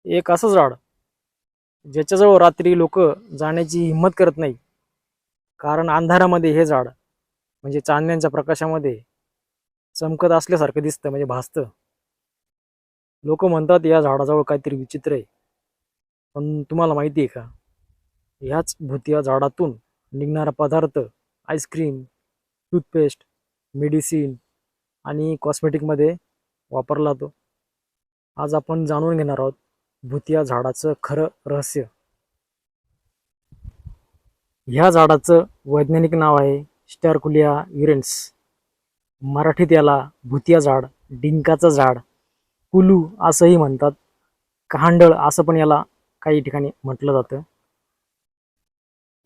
एक असं झाड ज्याच्याजवळ रात्री लोक जाण्याची हिंमत करत नाही, कारण अंधारामध्ये हे झाड म्हणजे चांदण्यांच्या प्रकाशामध्ये चमकत असल्यासारखं दिसतं, म्हणजे भासतं. लोक म्हणतात या झाडाजवळ काहीतरी विचित्र आहे. पण तुम्हाला माहिती आहे का, ह्याच भुतिया झाडातून निघणारा पदार्थ आईस्क्रीम, टूथपेस्ट, मेडिसिन आणि कॉस्मेटिकमध्ये वापरला जातो. आज आपण जाणून घेणार आहोत भुतिया झाडाचं खरं रहस्य. ह्या झाडाचं वैज्ञानिक नाव आहे स्टॅरकुलिया युरेन्स. मराठीत याला भुतिया झाड, डिंकाचं झाड, कुलू असंही म्हणतात, कहांडळ असं पण याला काही ठिकाणी म्हटलं जातं.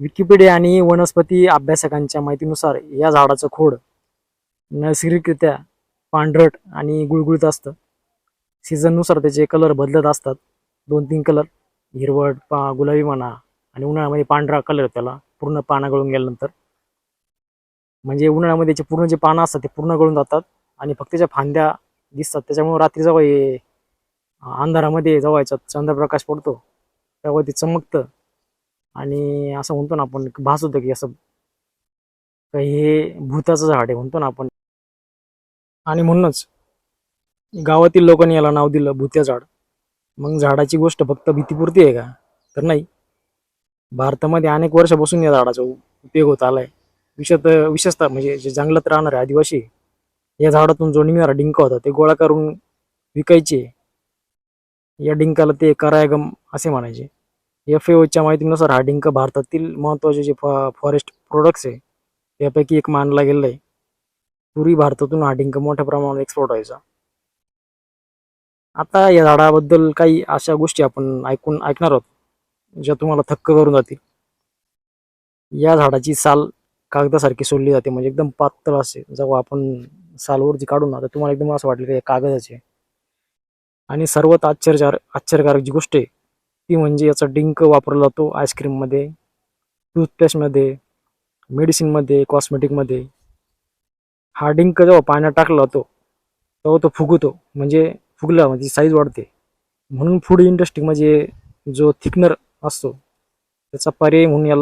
विकिपीडिया आणि वनस्पती अभ्यासकांच्या माहितीनुसार या झाडाचं खोड नैसर्गिकरित्या पांढरट आणि गुळगुळीत असतं. सीझननुसार त्याचे कलर बदलत असतात, 2-3 कलर, हिरवट, गुलाबी म्हणा, आणि उन्हाळ्यामध्ये पांढरा कलर त्याला पूर्ण पानं गळून गेल्यानंतर. म्हणजे उन्हाळ्यामध्ये त्याचे पूर्ण जे पानं असतात ते पूर्ण गळून जातात आणि फक्त त्याच्या फांद्या दिसतात. त्याच्यामुळे रात्री जेव्हा अंधारामध्ये जेव्हा याच्यात चंद्रप्रकाश पडतो तेव्हा ते चमकतं आणि असं म्हणतो ना आपण, भास होतं की असं काही हे भूताचं झाड आहे म्हणतो ना आपण. आणि म्हणूनच गावातील लोकांनी याला नाव दिलं भुत्या झाड. मग झाडाची गोष्ट फक्त भीतीपुरती आहे का? तर नाही. भारतामध्ये अनेक वर्षापासून या झाडाचा उपयोग होत आलाय. विशेषतः म्हणजे जे जंगलात राहणारे आदिवासी या झाडातून जो निघणारा डिंक होता ते गोळा करून विकायचे. या डिंकाला ते करायगम असे म्हणायचे. FAOच्या माहितीनुसार हा डिंक भारतातील महत्त्वाचे जे फॉरेस्ट प्रोडक्ट्स आहे त्यापैकी एक मानला गेला आहे. पूर्वी भारतातून हा डिंक मोठ्या प्रमाणात एक्सपोर्ट व्हायचा. आता या झाडाबद्दल काही अशा गोष्टी आपण ऐकणार आहोत ज्या तुम्हाला थक्क करून जातील. या झाडाची साल कागदासारखी सोडली जाते, म्हणजे एकदम पातळ असते. जेव्हा आपण सालवरती काढून ना तर तुम्हाला एकदम असं वाटलं की कागदाचे. आणि सर्वात आश्चर्यकारक जी गोष्ट आहे ती म्हणजे याचा डिंक वापरला जातो आईस्क्रीममध्ये, टूथपेस्टमध्ये, मेडिसिनमध्ये, कॉस्मेटिकमध्ये. हा डिंक जेव्हा पाण्यात टाकला जातो तेव्हा तो फुगतो, म्हणजे फुगला म्हणजे साईज वाढते. म्हणून फूड इंडस्ट्रीमध्ये जो थिकनर असतो त्याचा पर्याय म्हणून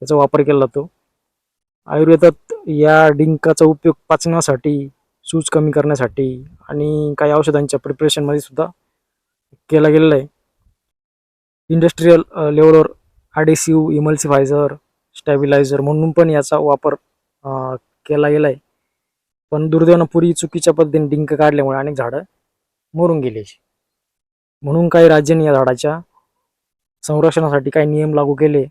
त्याचा वापर केला जातो. आयुर्वेदात या डिंकाचा उपयोग पचनासाठी, सूज कमी करण्यासाठी आणि काही औषधांच्या प्रिपरेशनमध्ये सुद्धा केला गेलेला आहे. इंडस्ट्रीयल लेवलवर ॲडेसिव्ह, इमल्सिफायझर, स्टॅबिलायझर म्हणून पण याचा वापर केला गेला आहे. पण दुर्दैवानं पूर्वी चुकीच्या पद्धतीने डिंक काढल्यामुळे अनेक झाडं मरून गेली. म्हणून काही राज्यांनी या झाडाच्या संरक्षणासाठी काही नियम लागू केले.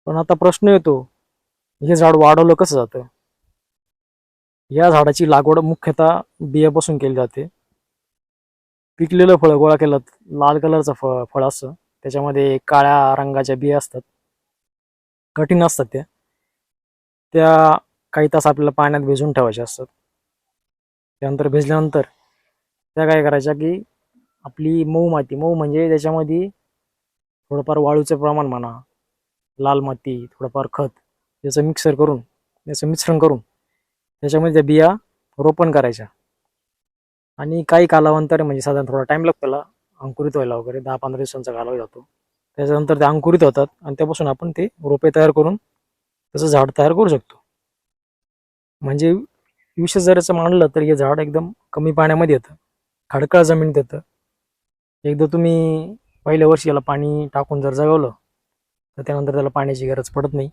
पण आता प्रश्न येतो, हे झाड वाढवलं कसं जातं? या झाडाची लागवड मुख्यतः बियापासून केली जाते. पिकलेलं फळ गोळा केलं, लाल कलरचं फळ असतं, त्याच्यामध्ये काळ्या रंगाच्या बिया असतात, कठीण असतात त्या काही तास आपल्याला पाण्यात भिजवून ठेवायच्या असतात. त्यानंतर भिजल्यानंतर त्या काय करायच्या की आपली मऊ माती, मऊ म्हणजे त्याच्यामध्ये थोडंफार वाळूचं प्रमाण म्हणा, लाल माती, थोडंफार खत, याचं मिश्रण करून त्याच्यामध्ये त्या बिया रोपण करायच्या. आणि काही कालावंतर म्हणजे साधारण थोडा टाइम लागतो त्याला अंकुरित व्हायला वगैरे, 10-15 दिवसांचा कालावधी जातो. त्याच्यानंतर ते अंकुरित होतात आणि त्यापासून आपण ते रोपे तयार करून त्याचं झाड तयार करू शकतो. म्हणजे विशेष जर असं मानलं तर हे झाड एकदम कमी पाण्यामध्ये येतं, खडकाळ जमिनीत येतं. एकदा तुम्ही पहिल्या वर्षी याला पाणी टाकून जर जगवलं तर त्यानंतर त्याला पाण्याची गरज पडत नाही.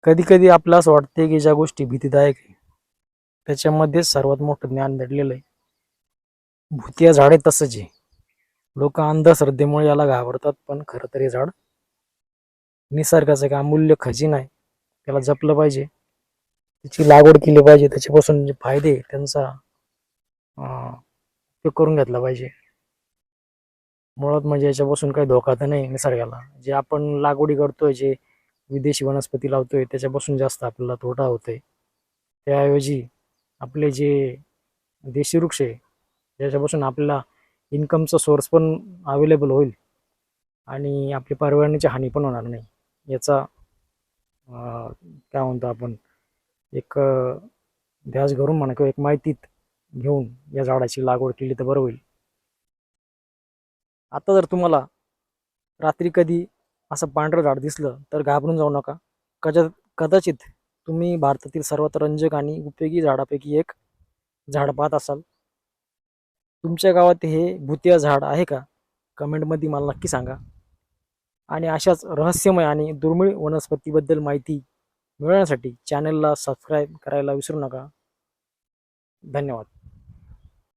कधी कधी आपलं असं वाटते की ज्या गोष्टी भीतीदायक आहे त्याच्यामध्ये सर्वात मोठं ज्ञान दडलेलं आहे. भुतिया झाड आहे तसंच आहे. लोक अंधश्रद्धेमुळे याला घाबरतात, पण खरं तर हे झाड निसर्गाचं एक अमूल्य खजिना आहे. त्याला जपलं पाहिजे, त्याची लागवड केली पाहिजे, त्याच्यापासून जे फायदे त्यांचा उपयोग करून घेतला पाहिजे. मुळात म्हणजे याच्यापासून काही धोका तर नाही निसर्गाला. जे आपण लागवडी करतोय, जे विदेशी वनस्पती लावतोय त्याच्यापासून जास्त आपल्याला तोटा होतोय. त्याऐवजी आपले जे देशी वृक्ष आहे त्याच्यापासून आपल्याला इन्कमचा सोर्स पण अवेलेबल होईल आणि आपली पर्यावरणाची हानी पण होणार नाही. याचा काय म्हणतो आपण, एक ध्यास घरून म्हणा किंवा एक माहितीत घेऊन या झाडाची लागवड केली तर बरं होईल. आता जर तुम्हाला रात्री कधी असं पांढरं झाड दिसलं तर घाबरून जाऊ नका. कदाचित तुम्ही भारतातील सर्वात रंजक आणि उपयोगी झाडापैकी एक झाड पाहत असाल. तुमच्या गावात हे भुतिया झाड आहे का? कमेंटमध्ये मला नक्की सांगा. आणि अशाच रहस्यमय आणि दुर्मिळ वनस्पतीबद्दल माहिती मिळवण्यासाठी चॅनलला सबस्क्राईब करायला विसरू नका. धन्यवाद.